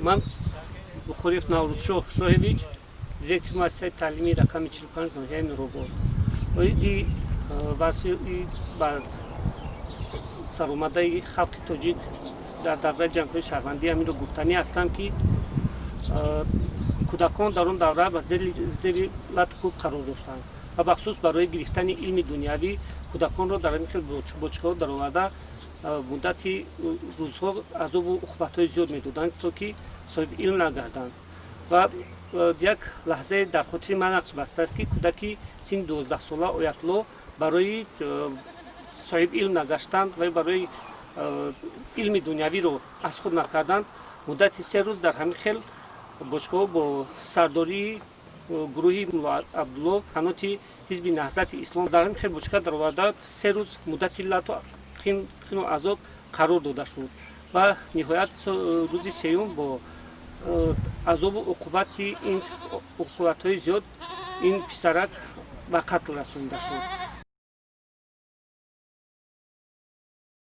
من بخوریف نوروزشاه شاهدیچ دиректор مؤسسه تعلیمی رقم 45 ناحیه نوروباد اویدی واسه بعد سرآمده خلق تاجیک در دوره جنگ‌های شهروندی همین رو گفتنی هستم که کودکان در اون دوره به زیر لطکوب قرار داشتند و بخصوص برای گرفتن علم دنیوی کودکان را در این خیلی بچه‌ها در آورده مدتی روزها عذاب و عقوبت‌های زیاد می‌دادند تا که صاحب علم نگردند و یک لحظه در خاطر من نقش بسته است که کودکی سن 12 ساله آیت‌الله برای صاحب علم نگشتند و برای علم دنیوی رو از خود نکردند مدت 3 روز در همین خیل بچه‌ها با سرداری گروهی ملا عبدالله قناتی حزب نهضت اسلام در همین خیل بچه‌ها در آورده 3 روز مدت لعن و خین و عذاب قرار داده شد و نهایت روز سوم با عذاب و عقوبت این عقوبت‌های زیاد این پسرک به قتل رسانده شد.